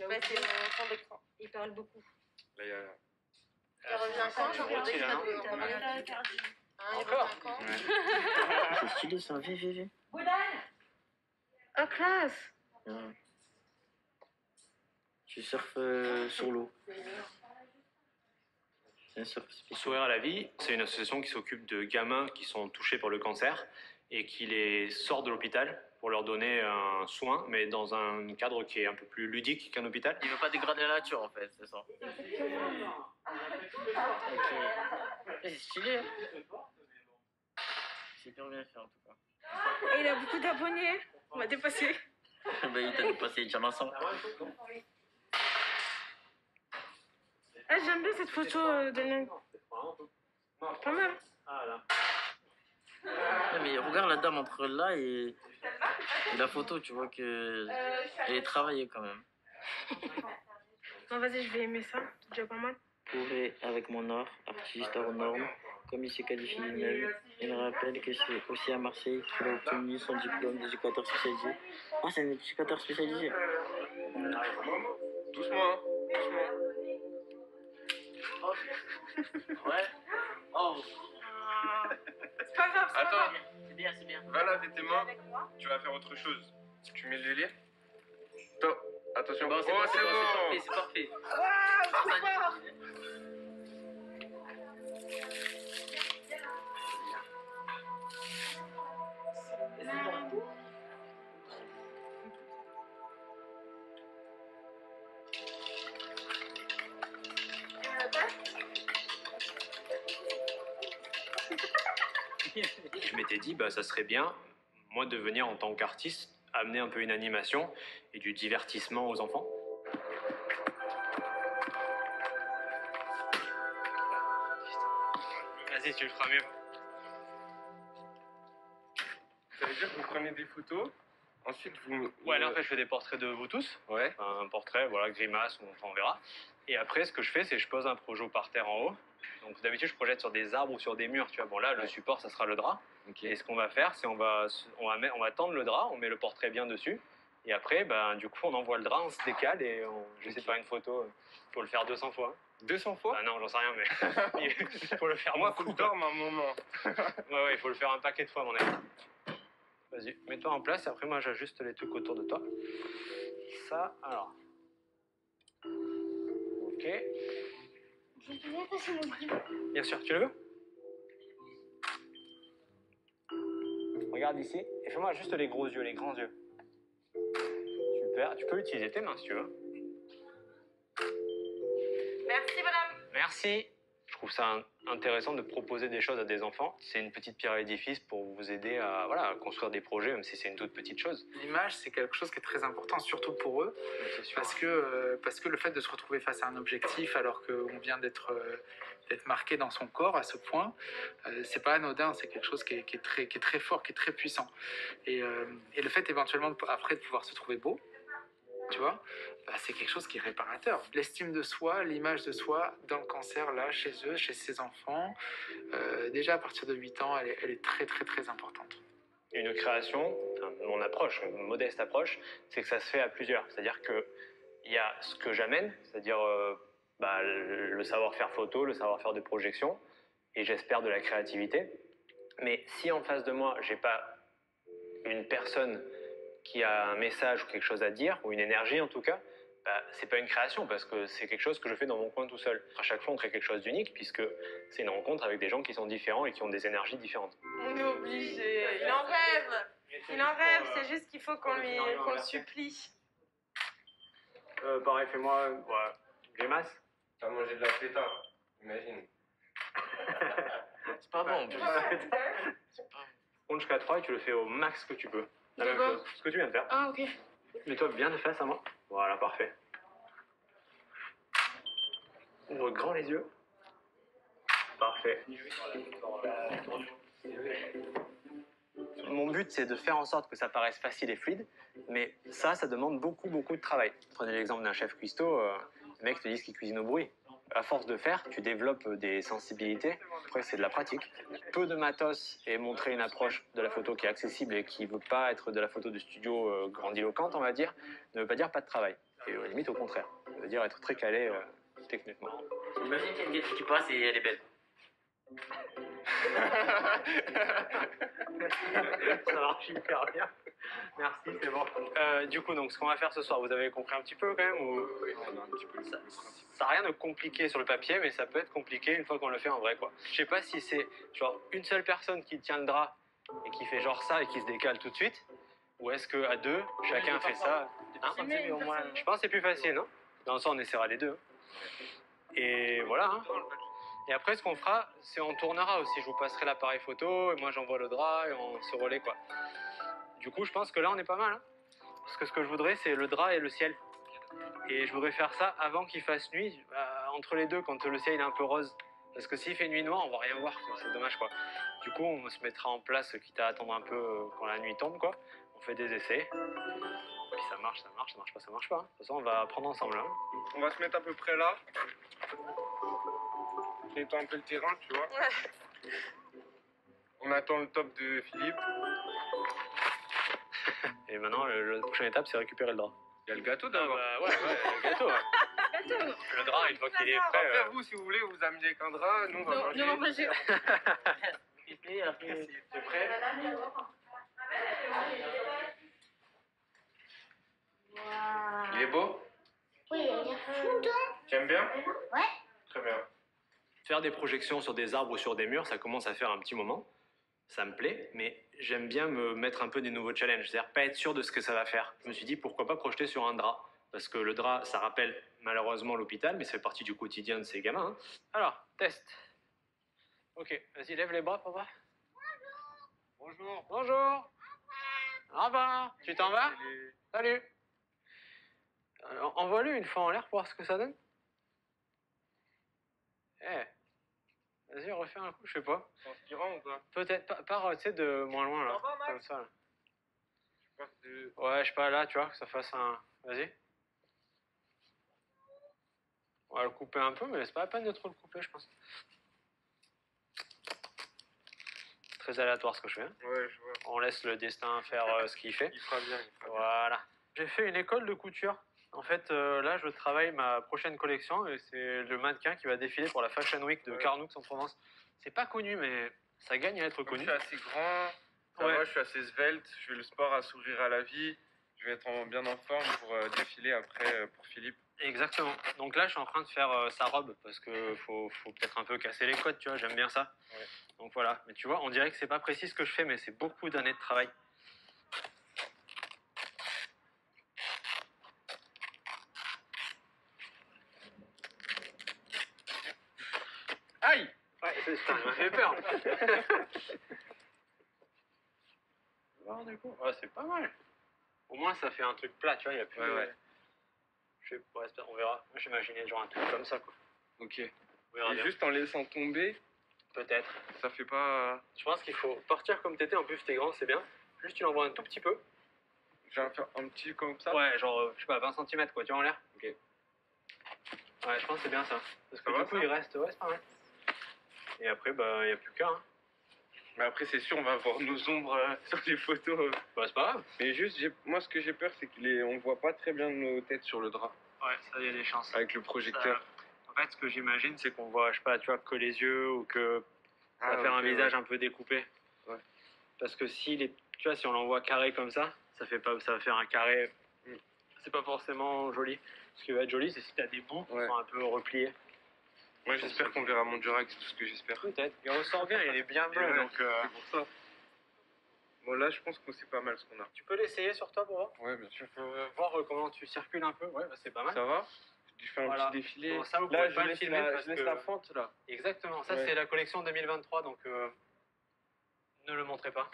Ouais, c'est mon fond d'écran. Il parle beaucoup. Là, il y a... Il revient quand? Il revient là, non? Encore? C'est stylé ça, viens. Oh, classe! Tu surfes sur l'eau. C'est un surf spécial. Sourire à la vie, c'est une association qui s'occupe de gamins qui sont touchés par le cancer et qui les sort de l'hôpital pour leur donner un soin, mais dans un cadre qui est un peu plus ludique qu'un hôpital. Il veut pas dégrader la nature en fait, c'est ça. Ok. C'est stylé. Hein. C'est hyper bien fait en tout cas. Et il a beaucoup d'abonnés. On va dépasser. Bah il t'a dépassé, il tient l'ensemble. Ah, j'aime bien cette photo de l'Inde. Pas mal. Ouais, mais regarde la dame entre là et la photo, tu vois que elle est travaillée quand même. Non, vas-y, je vais aimer ça. C'est déjà pas mal. Pourrait avec mon art, artiste hors norme, comme il se qualifie lui-même. Il rappelle que c'est aussi à Marseille qu'il a obtenu son diplôme d'éducateur spécialisé. Ah, c'est un éducateur spécialisé. Doucement, hein. Doucement. Ouais. Oh. C'est pas grave, c'est pas grave. C'est bien, c'est bien. Va laver tes mains. Tu vas faire autre chose. Tu mets le délire. Top. Attention. Bon, c'est oh, parfait, c'est bon. c'est parfait. Waouh, trop fort. Je m'étais dit, bah, ça serait bien, moi, de venir en tant qu'artiste, amener un peu une animation et du divertissement aux enfants. Vas-y, tu le feras mieux. Ça veut dire que vous prenez des photos, ensuite vous... Ouais, là, en fait, je fais des portraits de vous tous. Ouais. Un portrait, voilà, grimace, enfin, on verra. Et après, ce que je fais, c'est que je pose un projo par terre en haut. Donc, d'habitude, je projette sur des arbres ou sur des murs, tu vois. Bon, là, le support, ça sera le drap. Ok. Et ce qu'on va faire, c'est on va tendre le drap, on met le portrait bien dessus. Et après, ben, du coup, on envoie le drap, on se décale et j'essaie de faire une photo. Il faut le faire 200 fois. 200 fois? Ah non, j'en sais rien, mais il faut le faire Moi, beaucoup. faut que je dorme un moment. Ouais, il faut le faire un paquet de fois, à mon avis. Vas-y, mets-toi en place et après, moi, j'ajuste les trucs autour de toi. Ça, alors. Ok. Je peux bien passer mon grille. Bien sûr, tu le veux? Regarde ici et fais-moi juste les gros yeux, les grands yeux. Super, tu peux utiliser tes mains si tu veux. Merci, madame. Merci. Je trouve ça intéressant de proposer des choses à des enfants. C'est une petite pierre à l'édifice pour vous aider à, voilà, à construire des projets, même si c'est une toute petite chose. L'image, c'est quelque chose qui est très important, surtout pour eux, C'est sûr. parce que le fait de se retrouver face à un objectif alors qu'on vient d'être marqué dans son corps à ce point, c'est pas anodin, c'est quelque chose qui est très fort, qui est très puissant. Et le fait éventuellement après de pouvoir se trouver beau, tu vois, bah, c'est quelque chose qui est réparateur. L'estime de soi, l'image de soi dans le cancer, là, chez eux, chez ces enfants, déjà à partir de 8 ans, elle est très importante. Une création, mon approche, une modeste approche, c'est que ça se fait à plusieurs. C'est-à-dire qu'il y a ce que j'amène, c'est-à-dire le savoir-faire photo, le savoir-faire de projection, et j'espère de la créativité. Mais si en face de moi, j'ai pas une personne qui a un message ou quelque chose à dire, ou une énergie en tout cas, bah, c'est pas une création parce que c'est quelque chose que je fais dans mon coin tout seul. À chaque fois, on crée quelque chose d'unique puisque c'est une rencontre avec des gens qui sont différents et qui ont des énergies différentes. On est obligé. Il en rêve. Il en rêve. C'est juste qu'il faut qu'on le supplie. Pareil, fais-moi grimace. T'as mangé de la feta, imagine. C'est pas bon en plus. Compte jusqu'à 3 et tu le fais au max que tu peux. La même D'accord. chose, ce que tu viens de faire. Ah, ok. Mets-toi bien de face à moi. Voilà, parfait. Ouvre grand les yeux. Parfait. Mon but, c'est de faire en sorte que ça paraisse facile et fluide, mais ça demande beaucoup de travail. Prenez l'exemple d'un chef cuistot, les mecs te disent qu'il cuisine au bruit. à force de faire, tu développes des sensibilités. Après, c'est de la pratique. Peu de matos et montrer une approche de la photo qui est accessible et qui ne veut pas être de la photo de studio grandiloquente, on va dire, ne veut pas dire pas de travail. Et limite au contraire. Ça veut dire être très calé techniquement. Imagine qu'il y a une gâchette qui passe et elle est belle. Ça marche hyper bien. Merci, c'est bon. Du coup, donc, ce qu'on va faire ce soir, vous avez compris un petit peu quand même ou... Ça n'a rien de compliqué sur le papier, mais ça peut être compliqué une fois qu'on le fait en vrai, quoi. Je sais pas si c'est genre une seule personne qui tient le drap et qui fait genre ça et qui se décale tout de suite, ou est-ce qu'à deux, chacun fait ça. Hein, je pense que c'est plus facile, non? Dans le sens, on essaiera les deux. Et voilà. Hein. Et après, ce qu'on fera, c'est on tournera aussi. Je vous passerai l'appareil photo et moi j'envoie le drap et on se relaie, quoi. Du coup, je pense que là, on est pas mal. Hein. Parce que ce que je voudrais, c'est le drap et le ciel. Et je voudrais faire ça avant qu'il fasse nuit, entre les deux, quand le ciel est un peu rose. Parce que s'il fait nuit noire, on va rien voir, c'est dommage, quoi. Du coup, on se mettra en place, quitte à attendre un peu quand la nuit tombe, quoi. On fait des essais. Puis ça marche pas, ça marche pas. Hein. De toute façon, on va apprendre ensemble. Hein. On va se mettre à peu près là. Nettoie un peu le terrain, tu vois. On attend le top de Philippe. Et maintenant, la prochaine étape, c'est récupérer le drap. Il y a le gâteau d'abord. Ouais, le gâteau. Ouais. Le drap, une fois qu'il est prêt. Après, vous, si vous voulez, vous amusez avec un drap. Nous, on va manger. Nous, on va manger. T'es prêt? Il est beau? Oui, il est fondant. Tu aimes bien? Ouais. Très bien. Faire des projections sur des arbres ou sur des murs, ça commence à faire un petit moment. Ça me plaît, mais j'aime bien me mettre un peu des nouveaux challenges, c'est-à-dire pas être sûr de ce que ça va faire. Je me suis dit, pourquoi pas projeter sur un drap? Parce que le drap, ça rappelle malheureusement l'hôpital, mais ça fait partie du quotidien de ces gamins. Hein. Alors, test. Ok, vas-y, lève les bras, papa. Bonjour. Bonjour. Au revoir. Tu t'en vas? Salut. Envoie-le une fois en l'air pour voir ce que ça donne. Vas-y, refais un coup, je sais pas. C'est inspirant ou pas? Peut-être, pars, tu sais, de moins loin, là. Comme ça, là. Ouais, je sais pas, là, tu vois, que ça fasse un... Vas-y. On va le couper un peu, mais c'est pas la peine de trop le couper, je pense. Très aléatoire, ce que je fais. Hein. Ouais, je vois. On laisse le destin faire ce qu'il fait. Il fera bien, il fera bien. Voilà. J'ai fait une école de couture. En fait, là, je travaille ma prochaine collection et c'est le mannequin qui va défiler pour la Fashion Week de Carnoux en Provence. C'est pas connu, mais ça gagne à être Comme connu. je suis assez grand, ça va, je suis assez svelte, je fais le sport à sourire à la vie. Je vais être bien en forme pour défiler après pour Philippe. Exactement. Donc là, je suis en train de faire sa robe parce que faut peut-être un peu casser les codes, tu vois. J'aime bien ça. Ouais. Donc voilà. Mais tu vois, on dirait que c'est pas précis ce que je fais, mais c'est beaucoup d'années de travail. Aïe! Ouais, c'est ça, il m'a fait peur. Alors, du coup, ouais, c'est pas mal. Au moins, ça fait un truc plat, tu vois. Il y a plus. Ouais. Je sais pas, on verra. Moi, j'imaginais genre un truc comme ça, quoi. Ok. On verra Et bien. juste en laissant tomber, Peut-être. ça fait pas... Je pense qu'il faut partir comme t'étais. En plus, t'es grand, c'est bien. Juste, tu l'envoies un tout petit peu. Je vais faire un petit comme ça. Ouais, genre, je sais pas, 20 cm, quoi, tu vois, en l'air. Ok. Ouais, je pense que c'est bien ça. Parce que Ça va, du coup, ça il reste, ouais, c'est pas mal. Et après, bah, il n'y a plus qu'un. Hein. Mais après, c'est sûr, on va voir nos ombres sur les photos. Bah, c'est pas grave. Mais juste, moi, ce que j'ai peur, c'est qu'on voit pas très bien nos têtes sur le drap. Ouais, ça, il y a des chances. Avec le projecteur. En fait, ce que j'imagine, c'est qu'on voit, je sais pas, tu vois, que les yeux ou que ça va faire un ok, visage ouais. un peu découpé. Ouais. Parce que tu vois, si on l'envoie carré comme ça va faire un carré. C'est pas forcément joli. Ce qui va être joli, c'est si t'as des bouts qui sont un peu repliés. Moi, j'espère qu'on verra mon Durac, c'est tout ce que j'espère. Peut-être. Il ressort bien, il est bien bleu, Ouais, donc. c'est pour ça. Bon, là, je pense que c'est pas mal ce qu'on a. Tu peux l'essayer sur toi pour voir. Ouais, bien sûr. Tu peux voir comment tu circules un peu. Ouais, bah, c'est pas mal. Ça va? Je fais un Voilà. petit défilé. Bon, ça, vous là, pouvez je pas le laisse, filmer la, parce je laisse que- la fente, là. Exactement. Ça, Ouais. c'est la collection 2023, donc ne le montrez pas.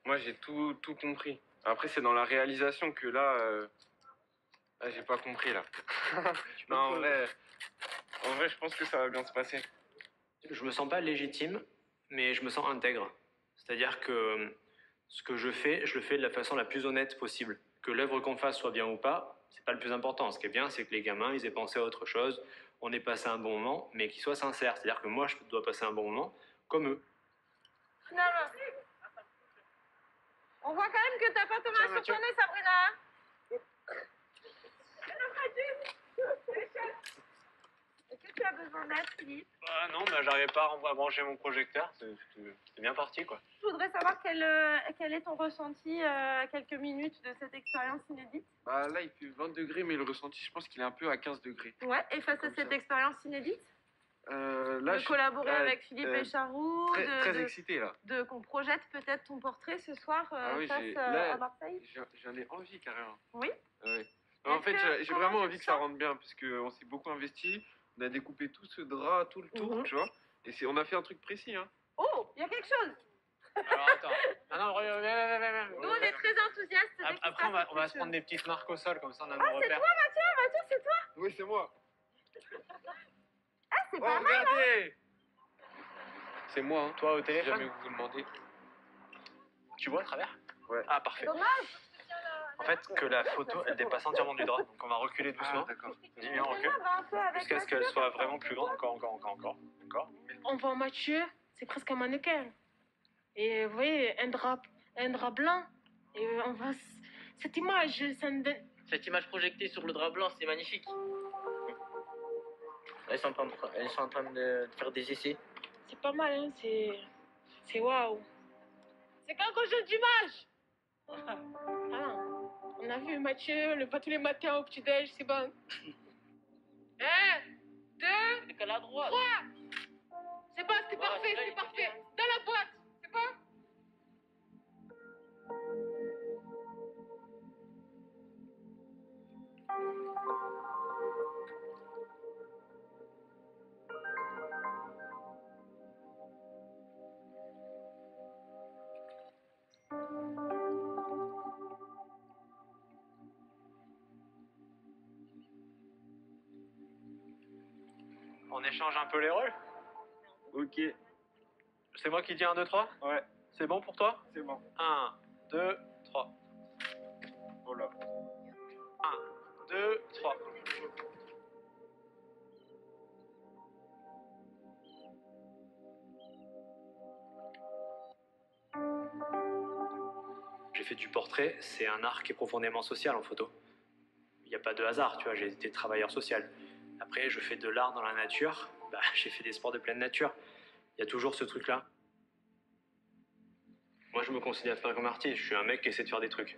Moi, j'ai tout compris. Après, c'est dans la réalisation que là, j'ai pas compris, là. Non, en vrai, je pense que ça va bien se passer. Je me sens pas légitime, mais je me sens intègre. C'est-à-dire que Ce que je le fais de la façon la plus honnête possible. Que l'œuvre qu'on fasse soit bien ou pas, c'est pas le plus important. Ce qui est bien, c'est que les gamins, ils aient pensé à autre chose, on ait passé un bon moment, mais qu'ils soient sincères. C'est-à-dire que moi, je dois passer un bon moment comme eux. Finalement. On voit quand même que t'as pas Thomas sur ton nez, Sabrina. Est-ce que tu as besoin d'aide, Philippe? Non, j'arrivais pas à brancher mon projecteur. C'est bien parti, quoi. Je voudrais savoir quel est ton ressenti à quelques minutes de cette expérience inédite. Bah là, il fait 20 degrés, mais le ressenti, je pense qu'il est un peu à 15 degrés. Ouais, et face à cette expérience inédite, Là, de collaborer avec Philippe Bécharroux, très excité, là. qu'on projette peut-être ton portrait ce soir Oui, face là, à Marseille. J'en ai envie, carrément. Oui. Ouais. En fait, j'ai comment vraiment tu envie te que ça sens rentre bien, parce qu'on s'est beaucoup investi. On a découpé tout ce drap, tout le tour, tu vois. Et on a fait un truc précis, hein. Oh, il y a quelque chose. Alors, attends. Ah non, viens. Nous, on est très enthousiastes. dès qu'il Après, se on passe va quelque se prendre des petites marques au sol, comme ça on a Ah, nos c'est repères. toi, Mathieu, c'est toi. Oui, c'est moi. Ah, c'est Oh, pas mal. regardez. C'est moi, hein. Toi, au Si téléphone, jamais vous vous demandez. tu vois à travers? Ouais. Ah, parfait. Dommage. En fait, que la photo, elle dépasse entièrement du drap. Donc on va reculer doucement. D'accord. Vas-y, viens, on recule. Un peu avec Jusqu'à ce qu'elle soit vraiment plus grande. Encore. On voit Mathieu, c'est presque un mannequin. Et vous voyez, un drap blanc. Et on voit cette image, ça me donne... Cette image projetée sur le drap blanc, c'est magnifique. Elles sont en train de faire des essais. C'est pas mal, hein, c'est waouh. C'est quelque chose d'image. Ah, on a vu Mathieu, on le voit tous les matins au petit-déj, c'est bon. 1, 2, C'est qu'à la droite. 3. C'est bon, c'était parfait, c'était parfait. Dans la boîte, c'est bon? On échange un peu les rôles. Ok, C'est moi qui dis 1, 2, 3. ouais, C'est bon pour toi? c'est bon. 1, 2, 3. Oh là. 1, 2, 3. J'ai fait du portrait, c'est un art qui est profondément social en photo. Il n'y a pas de hasard, tu vois, j'ai été travailleur social. Après, je fais de l'art dans la nature, j'ai fait des sports de pleine nature. Il y a toujours ce truc-là. Moi, je me considère pas comme artiste, je suis un mec qui essaie de faire des trucs.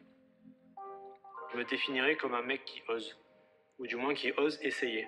Je me définirais comme un mec qui ose, ou du moins qui ose essayer.